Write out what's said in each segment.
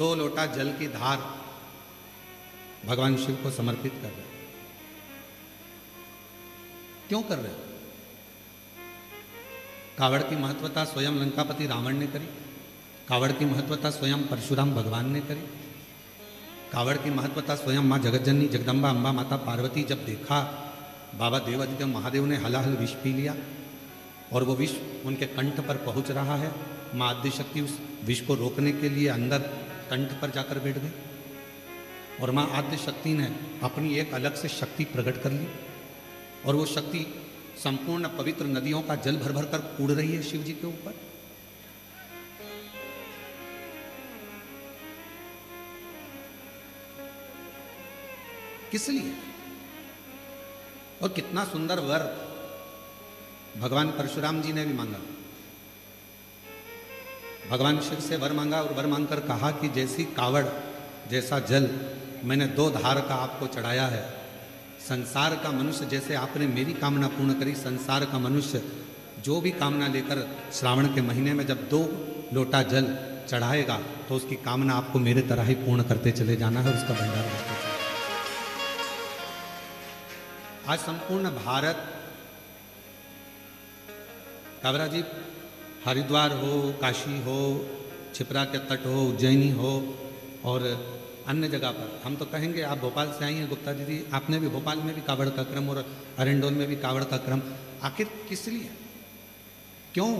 2 लोटा जल की धार भगवान शिव को समर्पित कर रहे हो। क्यों कर रहे हो? कावड़ की महत्वता स्वयं लंकापति रावण ने करी, कावड़ की महत्वता स्वयं परशुराम भगवान ने करी, कावड़ की महत्वता स्वयं माँ जगतजननी जगदम्बा अम्बा माता पार्वती जब देखा बाबा देवादिदेव महादेव ने हलाहल विष पी लिया और वो विष उनके कंठ पर पहुंच रहा है, माँ आद्यशक्ति उस विष को रोकने के लिए अंदर कंठ पर जाकर बैठ गई और माँ आद्यशक्ति ने अपनी एक अलग से शक्ति प्रकट कर ली और वो शक्ति संपूर्ण पवित्र नदियों का जल भर भर कर कूड़ रही है शिव जी के ऊपर। किस लिए? और कितना सुंदर वर भगवान परशुराम जी ने भी मांगा। भगवान शिव से वर मांगा और वर मांगकर कहा कि जैसी कावड़ जैसा जल मैंने 2 धार का आपको चढ़ाया है, संसार का मनुष्य जैसे आपने मेरी कामना पूर्ण करी, संसार का मनुष्य जो भी कामना लेकर श्रावण के महीने में जब 2 लोटा जल चढ़ाएगा तो उसकी कामना आपको मेरे तरह ही पूर्ण करते चले जाना है, उसका भंडार करते चले। आज संपूर्ण भारत, काबरा जी, हरिद्वार हो, काशी हो, छिपरा के तट हो, उज्जैनी हो और अन्य जगह पर, हम तो कहेंगे आप भोपाल से आई हैं गुप्ता दीदी, आपने भी भोपाल में भी कावड़ का क्रम और अरेंडोल में भी कावड़ का क्रम, आखिर किस लिए? क्यों?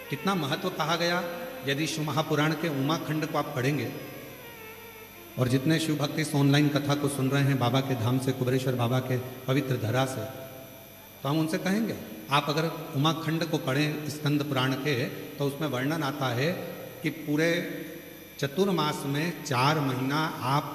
कितना महत्व कहा गया। यदि शिव महापुराण के उमा खंड को आप पढ़ेंगे और जितने शिव भक्त इस ऑनलाइन कथा को सुन रहे हैं बाबा के धाम से, कुबेरेश्वर बाबा के पवित्र धरा से, तो हम उनसे कहेंगे आप अगर उमा खंड को पढ़ें स्कंद पुराण के तो उसमें वर्णन आता है कि पूरे चतुर्मास में 4 महीना आप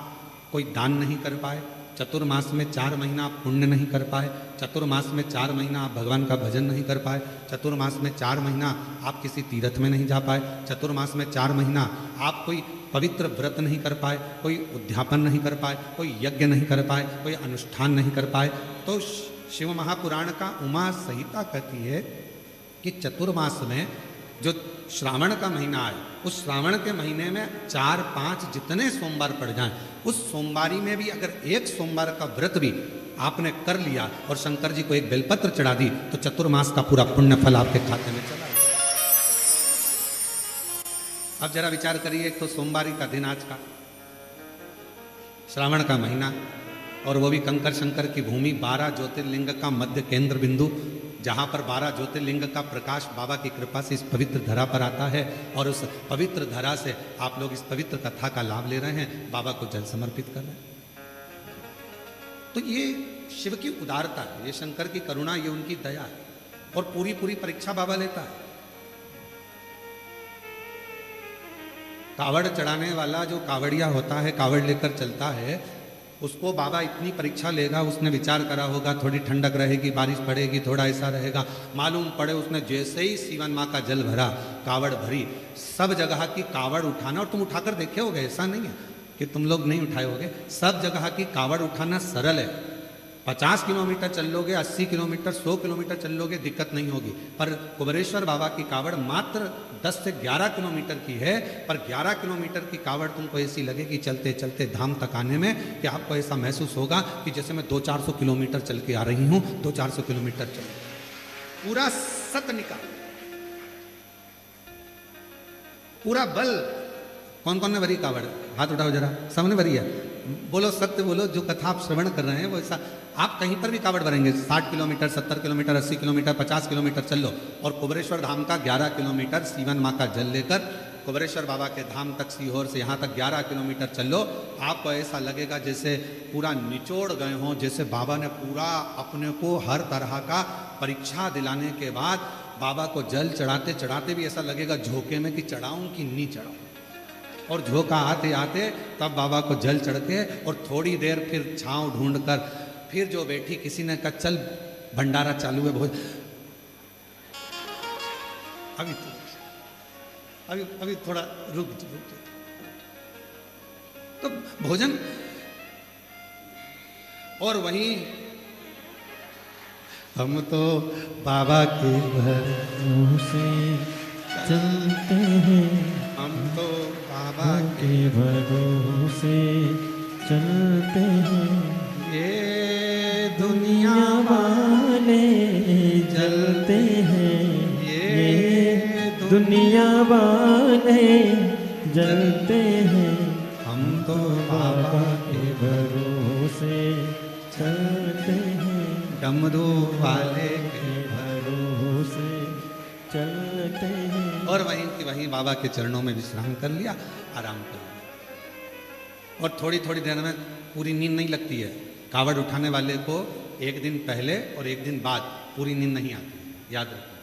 कोई दान नहीं कर पाए, चतुर्मास में 4 महीना आप पुण्य नहीं कर पाए, चतुर्मास में 4 महीना आप भगवान का भजन नहीं कर पाए, चतुर्मास में 4 महीना आप किसी तीर्थ में नहीं जा पाए, चतुर्मास में 4 महीना आप कोई पवित्र व्रत नहीं कर पाए, कोई उद्यापन नहीं कर पाए, कोई यज्ञ नहीं कर पाए, कोई अनुष्ठान नहीं कर पाए। तो शिव महापुराण का उमा संहिता कहती है कि चतुर्मास में जो श्रावण का महीना है, उस श्रावण के महीने में 4-5 जितने सोमवार पड़ जाएं, उस सोमवारी में भी अगर एक सोमवार का व्रत भी आपने कर लिया और शंकर जी को एक बेलपत्र चढ़ा दी तो चतुर्मास का पूरा पुण्य फल आपके खाते में चला। अब जरा विचार करिए, एक तो सोमवारी का दिन आज का, श्रावण का महीना और वो भी कंकर शंकर की भूमि, 12 ज्योतिर्लिंग का मध्य केंद्र बिंदु, जहाँ पर 12 ज्योतिर्लिंग का प्रकाश बाबा की कृपा से इस पवित्र धरा पर आता है और उस पवित्र धरा से आप लोग इस पवित्र कथा का लाभ ले रहे हैं, बाबा को जल समर्पित कर रहे हैं। तो ये शिव की उदारता है, ये शंकर की करुणा, ये उनकी दया है और पूरी पूरी परीक्षा बाबा लेता है। कावड़ चढ़ाने वाला जो कावड़िया होता है, कावड़ लेकर चलता है, उसको बाबा इतनी परीक्षा लेगा, उसने विचार करा होगा थोड़ी ठंडक रहेगी, बारिश पड़ेगी, थोड़ा ऐसा रहेगा, मालूम पड़े उसने जैसे ही सीवन माँ का जल भरा, कावड़ भरी, सब जगह की कावड़ उठाना, और तुम उठाकर देखे होगे, ऐसा नहीं है कि तुम लोग नहीं उठाए होगे, सब जगह की कावड़ उठाना सरल है। 50 किलोमीटर चल लोगे, 80 किलोमीटर, 100 किलोमीटर चल लोगे, दिक्कत नहीं होगी। पर कुबेरेश्वर बाबा की कावड़ मात्र 10 से 11 किलोमीटर की है, पर 11 किलोमीटर की कावड़ तुमको ऐसी लगेगी चलते चलते धाम तक आने में कि आपको ऐसा महसूस होगा कि जैसे मैं 200-400 किलोमीटर चल के आ रही हूँ, 200-400 किलोमीटर चल, पूरा सत निकाल, पूरा बल। कौन कौन ने भरी कावड़? हाथ उठाओ जरा, सबने भरी है? बोलो सत्य बोलो, जो कथा आप श्रवण कर रहे हैं वो ऐसा, आप कहीं पर भी कावड़ भरेंगे, 60 किलोमीटर, 70 किलोमीटर, 80 किलोमीटर, 50 किलोमीटर चल लो, और कुबेरेश्वर धाम का 11 किलोमीटर सीवन माँ का जल लेकर कुबेरेश्वर बाबा के धाम तक, सीहोर से यहाँ तक 11 किलोमीटर चल लो, आपको ऐसा लगेगा जैसे पूरा निचोड़ गए हों, जैसे बाबा ने पूरा अपने को हर तरह का परीक्षा दिलाने के बाद बाबा को जल चढ़ाते चढ़ाते भी ऐसा लगेगा झोंके में कि चढ़ाऊं कि नहीं चढ़ाऊं, और झोंका आते आते तब बाबा को जल चढ़ के, और थोड़ी देर फिर छांव ढूंढ कर फिर जो बैठी, किसी ने कहा चल भंडारा चालू है, बहुत अभी थोड़ा रुक। तो भोजन, और वहीं हम तो बाबा के भरोसे चलते हैं, हम के भरोसे चलते हैं, ये दुनिया वाले जलते हैं, ये दुनिया वाले जलते हैं, हम तो बाबा के भरोसे चलते हैं, डमरू वाले के भरोसे चलते हैं। और वहीं की वहीं बाबा के चरणों में विश्राम कर लिया, आराम कर लिया। और थोड़ी थोड़ी देर में पूरी नींद नहीं लगती है। कावड़ उठाने वाले को एक दिन पहले और एक दिन बाद पूरी नींद नहीं आती, याद रखना।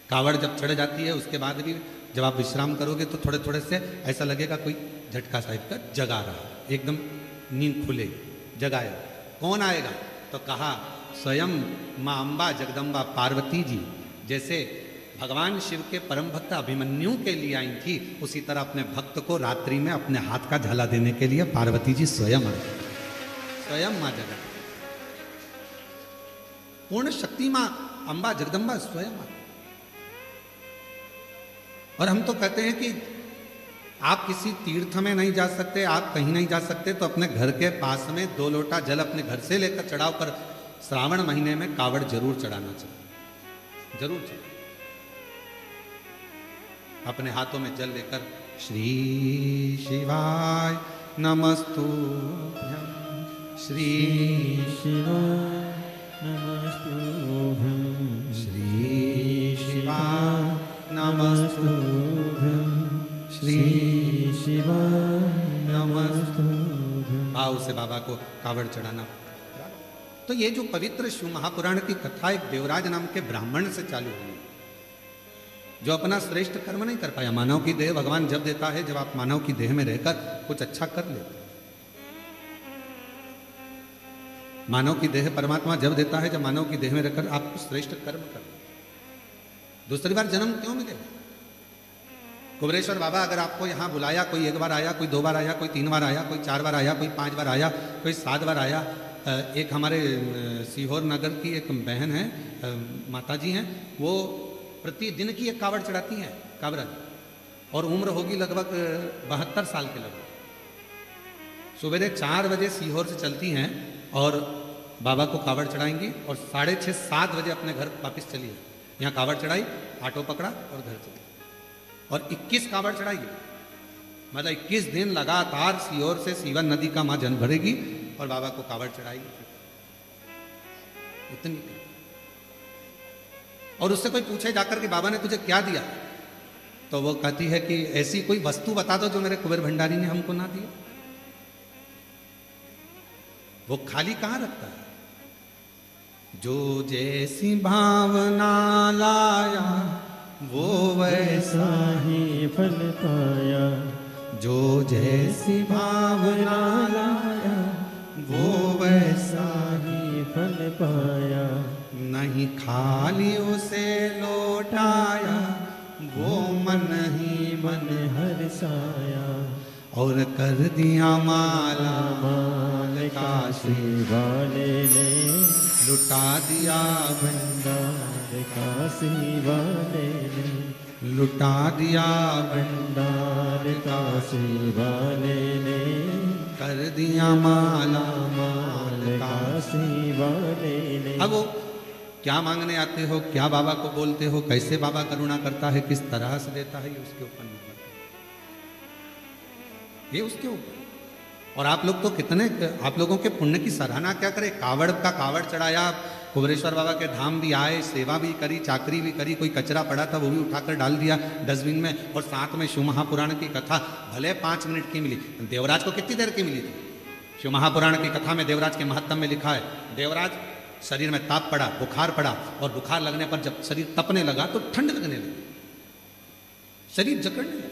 कावड़ जब चढ़ जाती है उसके बाद भी जब आप विश्राम करोगे तो थोड़े थोड़े से ऐसा लगेगा कोई झटका साहिब का जगा रहा, एकदम नींद खुलेगी, जगाएगा। कौन आएगा? तो कहा स्वयं माँ अम्बा जगदम्बा पार्वती जी, जैसे भगवान शिव के परम भक्त अभिमन्यु के लिए आई थी, उसी तरह अपने भक्त को रात्रि में अपने हाथ का झाला देने के लिए पार्वती जी स्वयं आई, स्वयं माँ जगत पूर्ण शक्ति माँ अम्बा जगदम्बा स्वयं आई। और हम तो कहते हैं कि आप किसी तीर्थ में नहीं जा सकते, आप कहीं नहीं जा सकते, तो अपने घर के पास में 2 लोटा जल अपने घर से लेकर चढ़ाओ, पर श्रावण महीने में कावड़ जरूर चढ़ाना चाहिए, जरूर चढ़ाओ। अपने हाथों में जल लेकर श्री शिवाय नमस्तुभ्यं, श्री शिवाय नमस्तुभ्यं, श्री शिवाय नमस्तुभ्यं, श्री शिवाय नमस्तुभ्यं। भाव से बाबा को कावड़ चढ़ाना। तो ये जो पवित्र शिव महापुराण की कथा एक देवराज नाम के ब्राह्मण से चालू हुई, जो अपना श्रेष्ठ कर्म नहीं कर पाया। मानव की देह भगवान जब देता है, जब आप मानव की देह में रहकर कुछ अच्छा कर लेते। मानव की देह परमात्मा जब देता है, जब मानव की देह में रहकर आप कुछ श्रेष्ठ कर्म कर। दूसरी बार जन्म क्यों मिलेगा? कुबरेश्वर बाबा अगर आपको यहाँ बुलाया, कोई 1 बार आया, कोई 2 बार आया, कोई 3 बार आया, कोई 4 बार आया, कोई 5 बार आया, कोई 7 बार आया। एक हमारे सीहोर नगर की एक बहन है, माता जी हैं, वो प्रतिदिन की एक कावड़ चढ़ाती हैं, कावड़, और उम्र होगी लगभग 72 साल के लगभग। सुबह 4 बजे सीहोर से चलती हैं और बाबा को कावड़ चढ़ाएंगी और 6:30 7 बजे अपने घर वापस चली है। यहाँ कावड़ चढ़ाई, ऑटो पकड़ा और घर चली, और 21 कावड़ चढ़ाई, मतलब 21 दिन लगातार सीहोर से सीवन नदी का माँ जल भरेगी और बाबा को कावड़ चढ़ाएगी, इतनी। और उससे कोई पूछे जाकर कि बाबा ने तुझे क्या दिया, तो वो कहती है कि ऐसी कोई वस्तु बता दो जो मेरे कुबेर भंडारी ने हमको ना दिया। वो खाली कहां रखता है? जो जैसी भावना लाया वो वैसा ही फल पाया, जो जैसी भावना लाया वो वैसा ही फल पाया। नहीं खाली उसे लौटाया, वो मन ही मन हर्षाया, और कर दिया माला माल काशी वाले ने, लुटा दिया भंडार काशी वाले ने, लुटा दिया भंडार काशी वाले ने, कर दिया माला माल काशी वाले ने। अब वो क्या मांगने आते हो, क्या बाबा को बोलते हो, कैसे बाबा करुणा करता है, किस तरह से देता है, ये उसके ऊपर निर्भर है, ये उसके ऊपर। और आप लोग तो कितने, आप लोगों के पुण्य की सराहना क्या करें। कावड़ का कावड़ चढ़ाया, कुबरेश्वर बाबा के धाम भी आए, सेवा भी करी, चाकरी भी करी, कोई कचरा पड़ा था वो भी उठाकर डाल दिया डस्टबिन में, और साथ में शिव महापुराण की कथा भले 5 मिनट की मिली, देवराज को कितनी देर की मिली थी? शिव महापुराण की कथा में देवराज के महत्व में लिखा है, देवराज शरीर में ताप पड़ा, बुखार पड़ा, और बुखार लगने पर जब शरीर तपने लगा तो ठंड लगने लगी, शरीर जकड़ने लगा।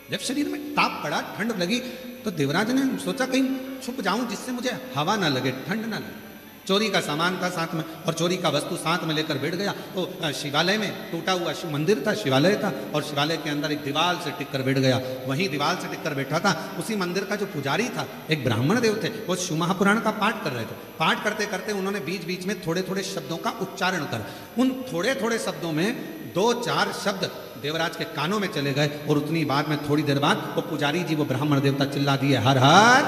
जब शरीर में ताप पड़ा, ठंड लगी, तो देवराज ने सोचा कहीं छुप जाऊं जिससे मुझे हवा ना लगे, ठंड ना लगे। चोरी का सामान था साथ में, और चोरी का वस्तु साथ में लेकर बैठ गया। तो शिवालय में टूटा हुआ शिव मंदिर था, शिवालय था, और शिवालय के अंदर एक दीवार से टिक कर बैठ गया। वहीं दीवार से टिक कर बैठा था, उसी मंदिर का जो पुजारी था, एक ब्राह्मण देव थे, वो शिव महापुराण का पाठ कर रहे थे। पाठ करते करते उन्होंने बीच बीच में थोड़े थोड़े शब्दों का उच्चारण कर, उन थोड़े थोड़े शब्दों में 2-4 शब्द देवराज के कानों में चले गए और उतनी बाद में थोड़ी देर बाद वो पुजारी जी वो ब्राह्मण देवता चिल्ला दिए हर हर।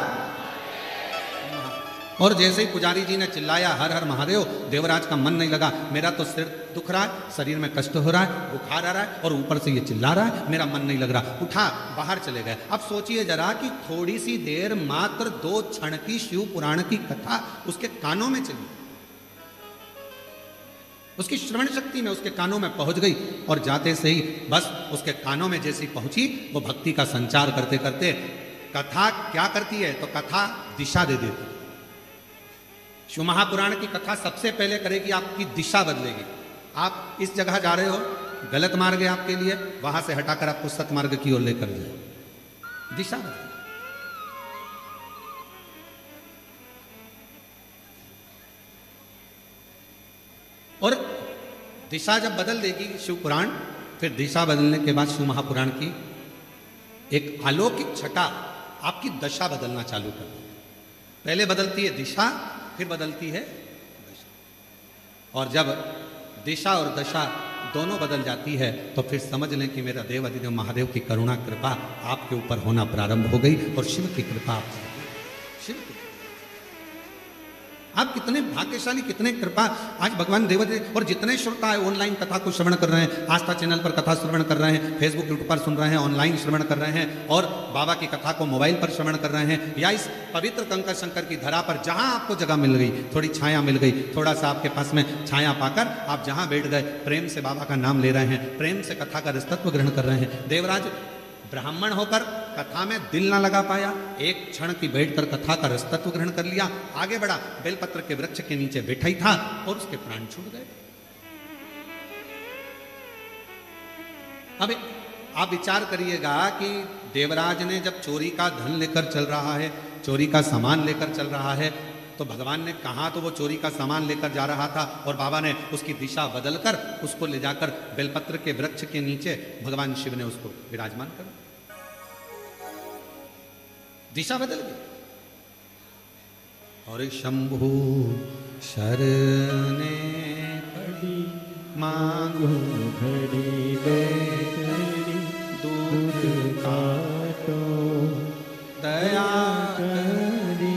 और जैसे ही पुजारी जी ने चिल्लाया हर हर महादेव, देवराज का मन नहीं लगा, मेरा तो सिर दुख रहा है, शरीर में कष्ट हो रहा है, बुखार आ रहा है और ऊपर से ये चिल्ला रहा है, मेरा मन नहीं लग रहा। उठा बाहर चले गए। अब सोचिए जरा कि थोड़ी सी देर मात्र 2 क्षण की शिव पुराण की कथा उसके कानों में चली, उसकी श्रवण शक्ति में उसके कानों में पहुंच गई और जाते से ही बस उसके कानों में जैसी पहुंची वो भक्ति का संचार करते करते कथा क्या करती है, तो कथा दिशा दे देती। शिव महापुराण की कथा सबसे पहले करेगी, आपकी दिशा बदलेगी। आप इस जगह जा रहे हो, गलत मार्ग है आपके लिए, वहां से हटाकर आपको सतमार्ग की ओर लेकर जाए, दिशा बदलेगी। और दिशा जब बदल देगी शिव पुराण, फिर दिशा बदलने के बाद शिव महापुराण की एक अलौकिक छटा आपकी दशा बदलना चालू कर देगी। पहले बदलती है दिशा, फिर बदलती है दशा। और जब दिशा और दशा दोनों बदल जाती है तो फिर समझ लें कि मेरा देव अधिदेव महादेव की करुणा कृपा आपके ऊपर होना प्रारंभ हो गई और शिव की कृपा आप शिव की। आप कितने भाग्यशाली, कितने कृपा आज भगवान देवदेव। और जितने श्रोता है ऑनलाइन कथा को श्रवण कर रहे हैं, आस्था चैनल पर कथा श्रवण कर रहे हैं, फेसबुक यूट्यूब पर सुन रहे हैं, ऑनलाइन श्रवण कर रहे हैं और बाबा की कथा को मोबाइल पर श्रवण कर रहे हैं, या इस पवित्र कंकर शंकर की धरा पर जहां आपको जगह मिल गई, थोड़ी छाया मिल गई, थोड़ा सा आपके पास में छाया पाकर आप जहां बैठ गए, प्रेम से बाबा का नाम ले रहे हैं, प्रेम से कथा का रसतत्व ग्रहण कर रहे हैं। देवराज ब्राह्मण होकर कथा में दिल ना लगा पाया, एक क्षण की बैठकर कथा का रसतत्व ग्रहण कर लिया, आगे बढ़ा, बेलपत्र के वृक्ष के नीचे बैठा ही था और उसके प्राण छूट गए। अब आप विचार करिएगा कि देवराज ने जब चोरी का धन लेकर चल रहा है, चोरी का सामान लेकर चल रहा है, तो भगवान ने कहा तो वो चोरी का सामान लेकर जा रहा था और बाबा ने उसकी दिशा बदलकर उसको ले जाकर बेलपत्र के वृक्ष के नीचे भगवान शिव ने उसको विराजमान कर, दिशा बदल गई। और शंभु शरणे पड़ी मांगो घड़ी बेघड़ी दूध काटो दया करी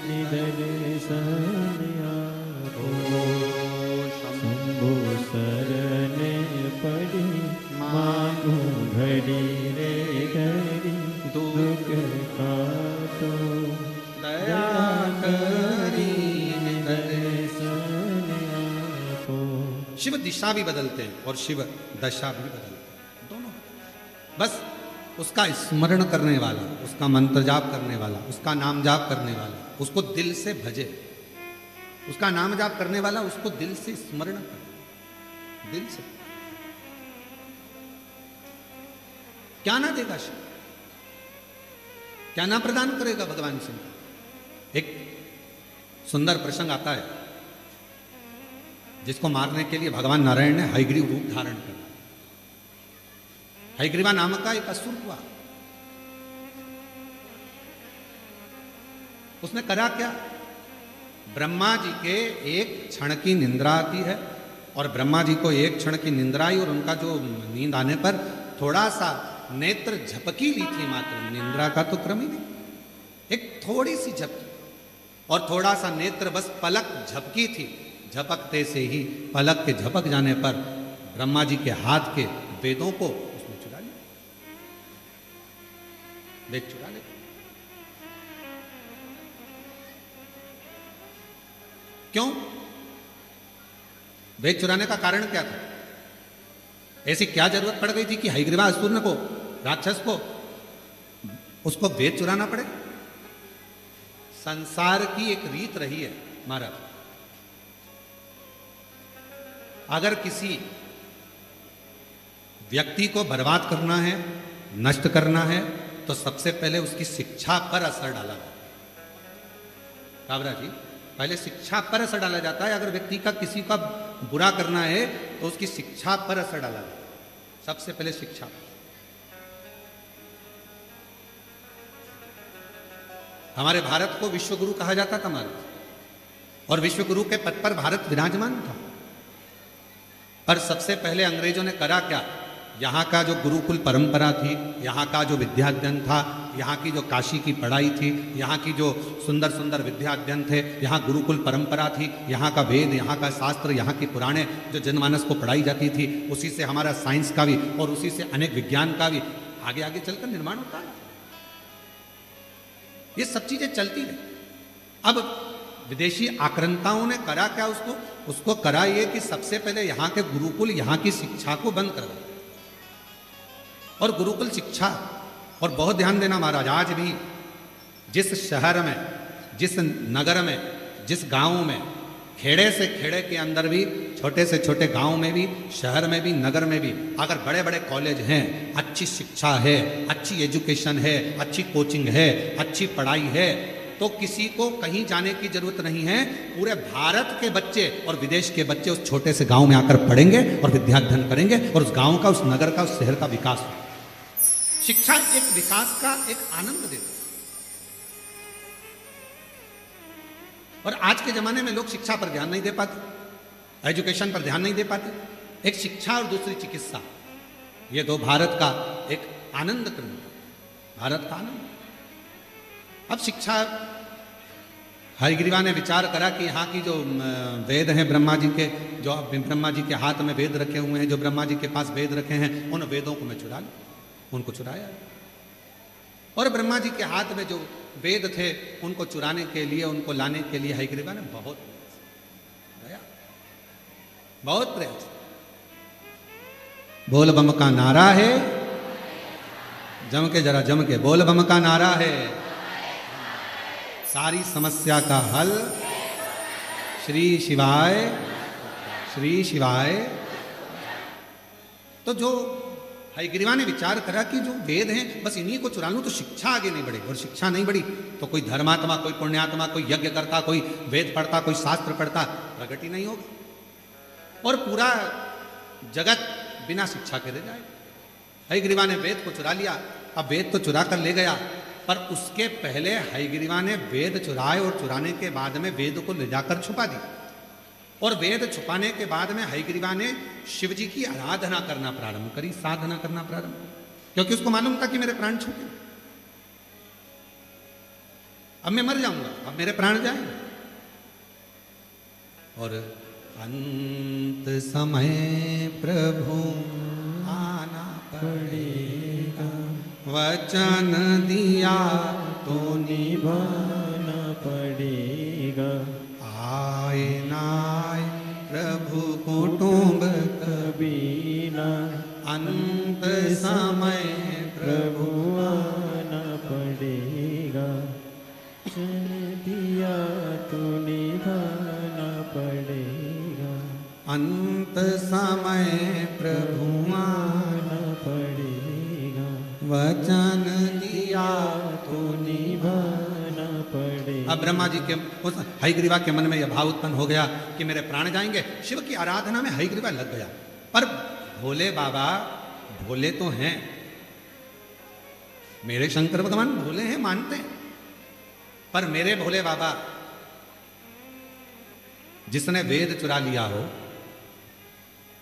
निदर्शन आपो शंभु शरणे पड़ी मांगो घड़ी रे घड़ी दुख काटो दया करी निदर्शन आपो। शिव दिशा भी बदलते हैं और शिव दशा भी बदलते हैं, दोनों। बस उसका स्मरण करने वाला, उसका मंत्र जाप करने वाला, उसका नाम जाप करने वाला उसको दिल से भजे, उसका नाम जाप करने वाला उसको दिल से स्मरण करे, दिल से। क्या ना देगा शिव, क्या ना प्रदान करेगा भगवान शिव। एक सुंदर प्रसंग आता है जिसको मारने के लिए भगवान नारायण ने हयग्रीव रूप धारण किया। हयग्रीवा नामक का एक असुर हुआ, उसने करा क्या, ब्रह्मा जी के एक क्षण की निंद्रा आती है और ब्रह्मा जी को एक क्षण की निंद्रा आई और उनका जो नींद आने पर थोड़ा सा नेत्र झपकी ली थी, मात्र निंद्रा का तो क्रम ही नहीं, एक थोड़ी सी झपकी और थोड़ा सा नेत्र बस पलक झपकी थी। झपकते से ही पलक के झपक जाने पर ब्रह्मा जी के हाथ के वेदों को उसने चुरा लिया, वेद चुरा ले। क्यों? वेद चुराने का कारण क्या था? ऐसी क्या जरूरत पड़ गई थी कि हयग्रीवा असुर को, राक्षस को, उसको वेद चुराना पड़े? संसार की एक रीत रही है महाराज, अगर किसी व्यक्ति को बर्बाद करना है, नष्ट करना है, तो सबसे पहले उसकी शिक्षा पर असर डाला जाता है। काबरा जी, पहले शिक्षा पर असर डाला जाता है। अगर व्यक्ति का किसी का बुरा करना है तो उसकी शिक्षा पर असर डाला जाता है, सबसे पहले शिक्षा। हमारे भारत को विश्वगुरु कहा जाता था महाराज, और विश्वगुरु के पद पर भारत विराजमान था। पर सबसे पहले अंग्रेजों ने करा क्या, यहाँ का जो गुरुकुल परंपरा थी, यहाँ का जो विद्याध्ययन था, यहाँ की जो काशी की पढ़ाई थी, यहाँ की जो सुंदर सुंदर विद्याध्ययन थे, यहाँ गुरुकुल परंपरा थी, यहाँ का वेद, यहाँ का शास्त्र, यहाँ की पुराणे जो जनमानस को पढ़ाई जाती थी, उसी से हमारा साइंस का भी और उसी से अनेक विज्ञान का भी आगे आगे चलकर निर्माण होता है। ये सब चीजें चलती रही। अब विदेशी आक्रांताओं ने करा क्या? उसको करा ये कि सबसे पहले यहाँ के गुरुकुल, यहाँ की शिक्षा को बंद करवा, और गुरुकुल शिक्षा, और बहुत ध्यान देना महाराज, आज भी जिस शहर में, जिस नगर में, जिस गांव में, खेड़े से खेड़े के अंदर भी, छोटे से छोटे गांव में भी, शहर में भी, नगर में भी अगर बड़े बड़े कॉलेज हैं, अच्छी शिक्षा है, अच्छी एजुकेशन है, अच्छी कोचिंग है, अच्छी पढ़ाई है, तो किसी को कहीं जाने की जरूरत नहीं है। पूरे भारत के बच्चे और विदेश के बच्चे उस छोटे से गांव में आकर पढ़ेंगे और विद्याध्ययन करेंगे, और उस गांव का, उस नगर का, उस शहर का विकास होगा। शिक्षा एक विकास का एक आनंद देती है। और आज के जमाने में लोग शिक्षा पर ध्यान नहीं दे पाते, एजुकेशन पर ध्यान नहीं दे पाते। एक शिक्षा और दूसरी चिकित्सा, ये दो भारत का एक आनंद केंद्र, भारत का आनंद। अब शिक्षा, हयग्रीवा ने विचार करा कि यहाँ की जो वेद हैं ब्रह्मा जी के, जो ब्रह्मा जी के हाथ में वेद रखे हुए हैं, जो ब्रह्मा जी के पास वेद रखे हैं, उन वेदों को मैं चुरा लूं। उनको चुराया, और ब्रह्मा जी के हाथ में जो वेद थे उनको चुराने के लिए, उनको लाने के लिए हयग्रीवा ने बहुत प्रयास। बोल बम का नारा है, जम के, जरा जम के बोल बम का नारा है, सारी समस्या का हल श्री शिवाय, श्री शिवाय। तो जो हयग्रीवा ने विचार करा कि जो वेद हैं बस इन्हीं को चुरा लूं तो शिक्षा आगे नहीं बढ़ेगी, और शिक्षा नहीं बढ़ी तो कोई धर्मात्मा, कोई पुण्यात्मा, कोई यज्ञ करता, कोई वेद पढ़ता, कोई शास्त्र पढ़ता प्रगति नहीं होगी, और पूरा जगत बिना शिक्षा के रह जाएगा। हयग्रीवा ने वेद को चुरा लिया। अब वेद तो चुरा कर ले गया, पर उसके पहले हयग्रीवा ने वेद चुराए, और चुराने के बाद में वेद को ले जाकर छुपा दिया, और वेद छुपाने के बाद में हयग्रीवा ने शिव जी की आराधना करना प्रारंभ करी, साधना करना प्रारंभ, क्योंकि उसको मालूम था कि मेरे प्राण छूटे, अब मैं मर जाऊंगा, अब मेरे प्राण जाएंगे। और अंत समय प्रभु आना पड़ेगा, वचन दिया तो निभाना पड़ेगा, आए नाय प्रभु कुटुंब कबीना, अंत समय प्रभु आना पड़ेगा, वचन दिया तो निभाना पड़ेगा, अंत समय प्रभु आना पड़ेगा, वचन दिया तो निभाना पड़ेगा। अब ब्रह्मा जी के, उस हयग्रीवा के मन में यह भाव उत्पन्न हो गया कि मेरे प्राण जाएंगे। शिव की आराधना में हयग्रीवा लग गया, पर भोले बाबा भोले तो हैं, मेरे शंकर भगवान भोले हैं, मानते हैं, पर मेरे भोले बाबा, जिसने वेद चुरा लिया हो,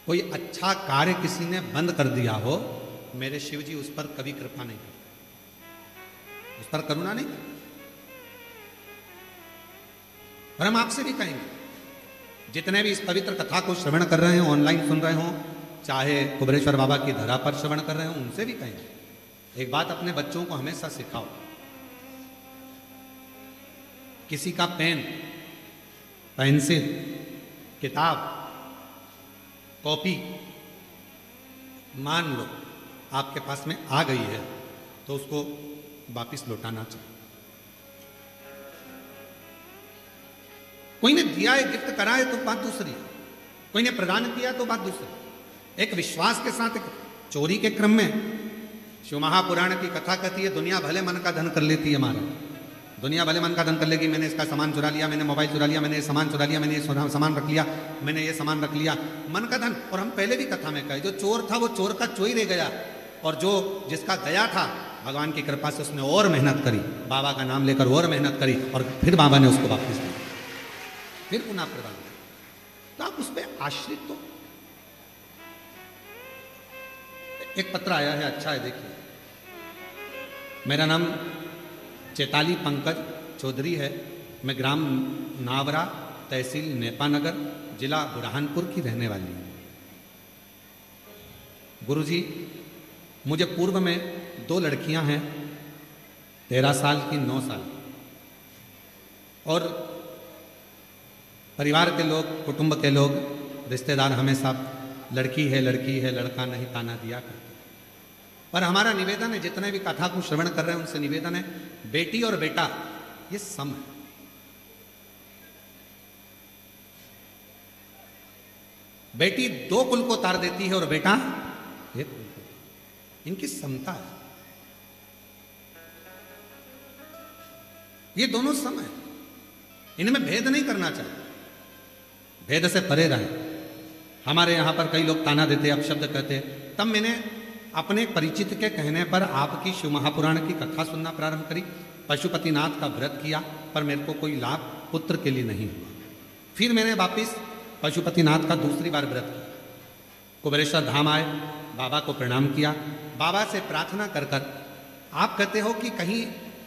कोई अच्छा कार्य किसी ने बंद कर दिया हो, मेरे शिव जी उस पर कभी कृपा नहीं करते, उस पर करुणा नहीं करते। और हम आपसे भी कहेंगे, जितने भी इस पवित्र कथा को श्रवण कर रहे हो, ऑनलाइन सुन रहे हो, चाहे कुबेरेश्वर बाबा की धरा पर श्रवण कर रहे हो, उनसे भी कहेंगे, एक बात अपने बच्चों को हमेशा सिखाओ, किसी का पेन, पेंसिल, किताब, कॉपी मान लो आपके पास में आ गई है, तो उसको वापिस लौटाना चाहिए। कोई ने दिया है, गिफ्ट करा है, तो बात दूसरी, कोई ने प्रदान किया तो बात दूसरी। एक विश्वास के साथ, एक चोरी के क्रम में शिव महापुराण की कथा कहती है, दुनिया भले मन का धन कर लेती है हमारा, दुनिया भले मन का धन कर लेगी, मैंने इसका सामान चुरा लिया, मैंने मोबाइल चुरा लिया, मैंने ये सामान चुरा लिया, मैंने ये सामान रख लिया, मैंने ये सामान रख लिया, मन का धन। और हम पहले भी कथा में कहे, जो चोर था वो चोर का चोरी रह गया, और जो जिसका गया था, भगवान की कृपा से उसने और मेहनत करी, बाबा का नाम लेकर और मेहनत करी, और फिर बाबा ने उसको वापस दिया, फिर पुनः प्रदान किया। तो आप उस पर आश्रित, तो एक पत्र आया है, अच्छा है, देखिए। मेरा नाम चैताली पंकज चौधरी है। मैं ग्राम नावरा, तहसील नेपानगर, जिला बुरहानपुर की रहने वाली हूँ। गुरुजी, मुझे पूर्व में 2 लड़कियां हैं, 13 साल की, 9 साल की, और परिवार के लोग, कुटुंब के लोग, रिश्तेदार हमेशा लड़की है लड़का नहीं ताना दिया करते। पर हमारा निवेदन है, जितने भी कथा को श्रवण कर रहे हैं उनसे निवेदन है, बेटी और बेटा ये सम है। बेटी 2 कुल को तार देती है और बेटा 1 कुल को। इनकी समता है, ये दोनों सम है, इनमें भेद नहीं करना चाहिए, भेद से परे रहे। हमारे यहां पर कई लोग ताना देते, अपशब्द कहते। तब मैंने अपने परिचित के कहने पर आपकी शिव महापुराण की कथा सुनना प्रारंभ करी, पशुपतिनाथ का व्रत किया, पर मेरे को कोई लाभ पुत्र के लिए नहीं हुआ। फिर मैंने वापिस पशुपतिनाथ का दूसरी बार व्रत किया, कुबेरेश्वर धाम आए, बाबा को प्रणाम किया, बाबा से प्रार्थना कर कर, आप कहते हो कि कहीं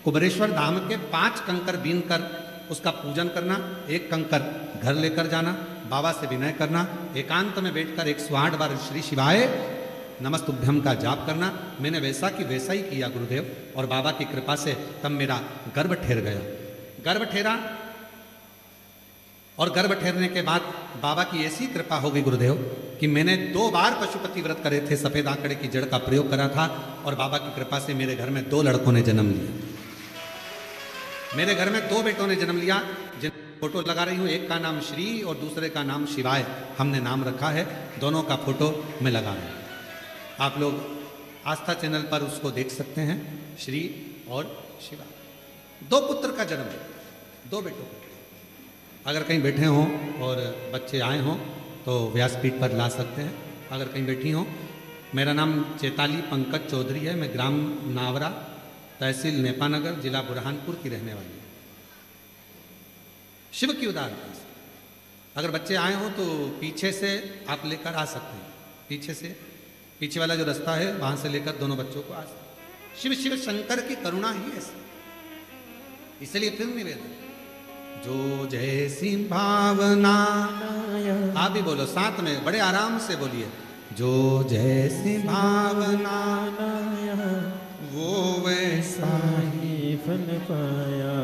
कुबेरेश्वर धाम के 5 कंकर बीन कर उसका पूजन करना, 1 कंकर घर लेकर जाना, बाबा से विनय करना, एकांत में बैठकर 108 बार श्री शिवाय नमस्तुभ्यम का जाप करना। मैंने वैसा कि वैसा ही किया गुरुदेव, और बाबा की कृपा से तब मेरा गर्भ ठहर गया। गर्भ ठहरा, और गर्भ ठहरने के बाद बाबा की ऐसी कृपा हो गई गुरुदेव कि मैंने 2 बार पशुपति व्रत करे थे, सफेद आंकड़े की जड़ का प्रयोग करा था, और बाबा की कृपा से मेरे घर में 2 लड़कों ने जन्म लिया। मेरे घर में 2 बेटों ने जन्म लिया, जिन फोटो लगा रही हूँ, एक का नाम श्री और दूसरे का नाम शिवाय, हमने नाम रखा है। दोनों का फोटो मैं लगा रहा हूँ, आप लोग आस्था चैनल पर उसको देख सकते हैं, श्री और शिवा। 2 पुत्र का जन्म है, 2 बेटों का। अगर कहीं बैठे हों और बच्चे आए हों तो व्यासपीठ पर ला सकते हैं। अगर कहीं बैठी हों, मेरा नाम चैताली पंकज चौधरी है, मैं ग्राम नावरा, तहसील नेपानगर, जिला बुरहानपुर की रहने वाली हूँ। शिव की उदाहरण से अगर बच्चे आए हों तो पीछे से आप लेकर आ सकते हैं, पीछे से, पीछे वाला जो रास्ता है वहां से लेकर दोनों बच्चों को आ सकते हैं। शिव शिव शंकर की करुणा ही ऐसी, इसलिए फिर निवेदन, जो जैसी भावना, आप भी बोलो साथ में, बड़े आराम से बोलिए, जो जैसी भावना वो वैसा ही फल पाया,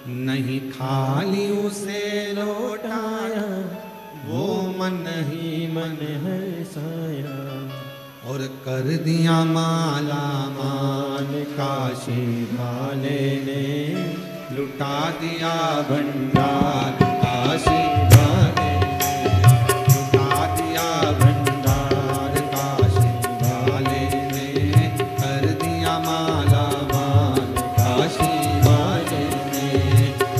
नहीं खाली उसे लौटाया, वो मन ही मन हर्षाया, और कर दिया माला माल, काशी वाले ने लुटा दिया भंडार, काशी वाले ने लुटा दिया भंडार, काशी वाले ने कर दिया माला माल, काशी वाले ने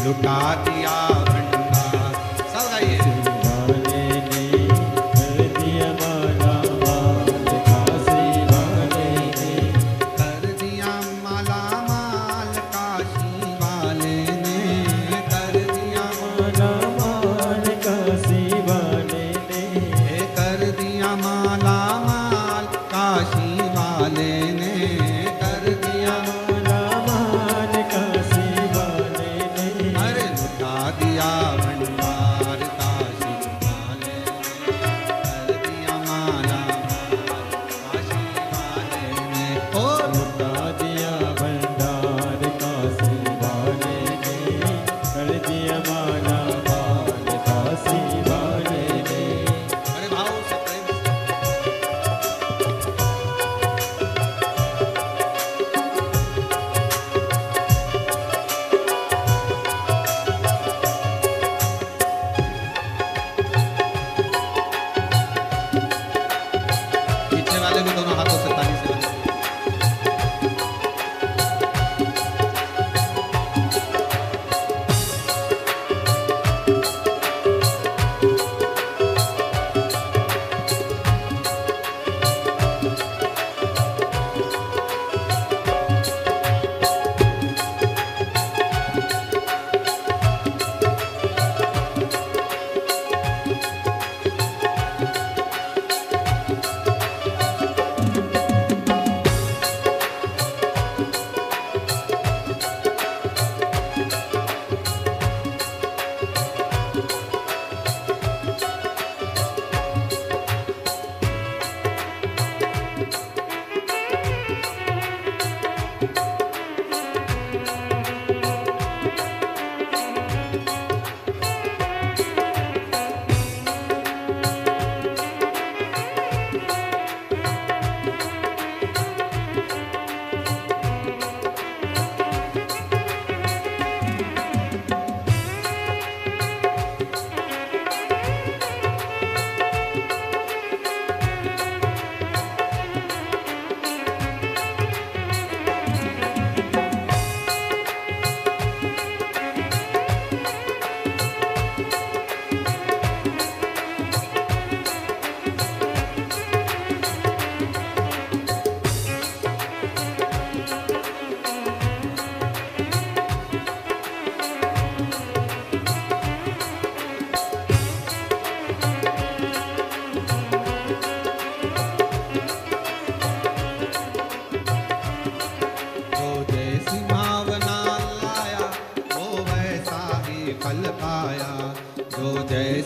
लुटा दिया भंडार। सब गाइए, वाले ने कर दिया माला माल, काशी वाले ने कर दिया माला माल, काशी वाले ने कर दिया माला माल, काशी वाले ने कर दिया माला माल, काशी वाले ने कर दिया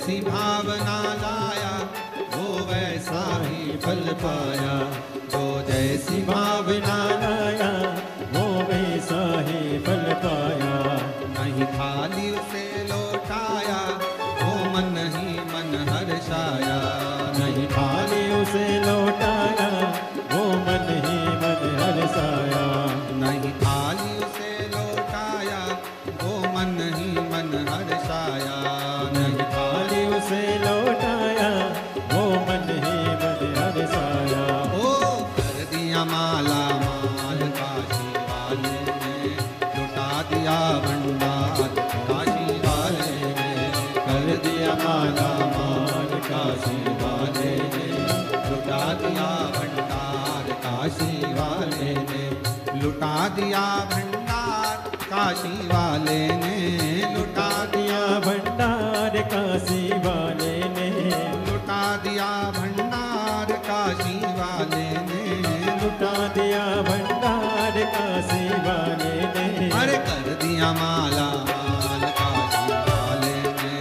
जैसी भावना लाया वो वैसा ही फल पाया। जो जैसी भावना लाया वो वैसा ही फल पाया। नहीं थाली उसे लौटाया वो मन ही मन हर्षाया। नहीं थाली उसे लौटाया वो मन ही मन हर्षाया। नहीं थाली उसे लौटाया वो मन ही मन हर्षाया। नहीं थाली उसे लौटाया वो मन ही मन हर्षाया। ओ कर दिया माला माल काशी वाले ने लुटा दिया भंडार काशी वाले ने। कर दिया माला माल काशी वाले ने लुटा दिया भंडार काशी वाले ने। लुटा दिया भंडार काशी वाले ने। लुटा दिया भंडार काशी वाले ने। लुटा दिया भंडार काशी वाले ने। लुटा दिया भंडार काशी वाले ने। अरे कर दिया माला माल काशी वाले ने।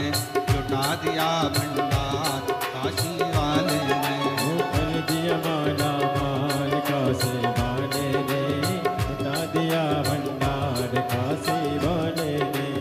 लुटा दिया भंडार काशी वाले ने। वो कर दिया माला माल काशी वाले ने। लुटा दिया भंडार काशी वाले ने।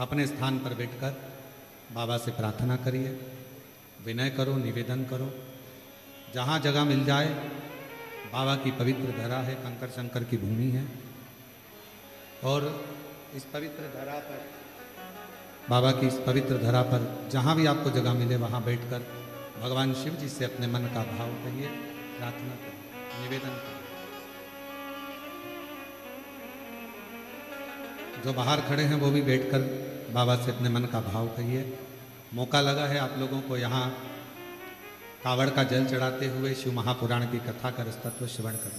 अपने स्थान पर बैठकर बाबा से प्रार्थना करिए, विनय करो, निवेदन करो। जहाँ जगह मिल जाए, बाबा की पवित्र धरा है, कंकर शंकर की भूमि है, और इस पवित्र धरा पर, बाबा की इस पवित्र धरा पर जहाँ भी आपको जगह मिले वहाँ बैठकर भगवान शिव जी से अपने मन का भाव कहिए, प्रार्थना करिए, निवेदन करिए। जो बाहर खड़े हैं वो भी बैठकर बाबा से अपने मन का भाव कहिए। मौका लगा है आप लोगों को यहाँ कावड़ का जल चढ़ाते हुए शिव महापुराण की कथा का रस तत्व श्रवण करने।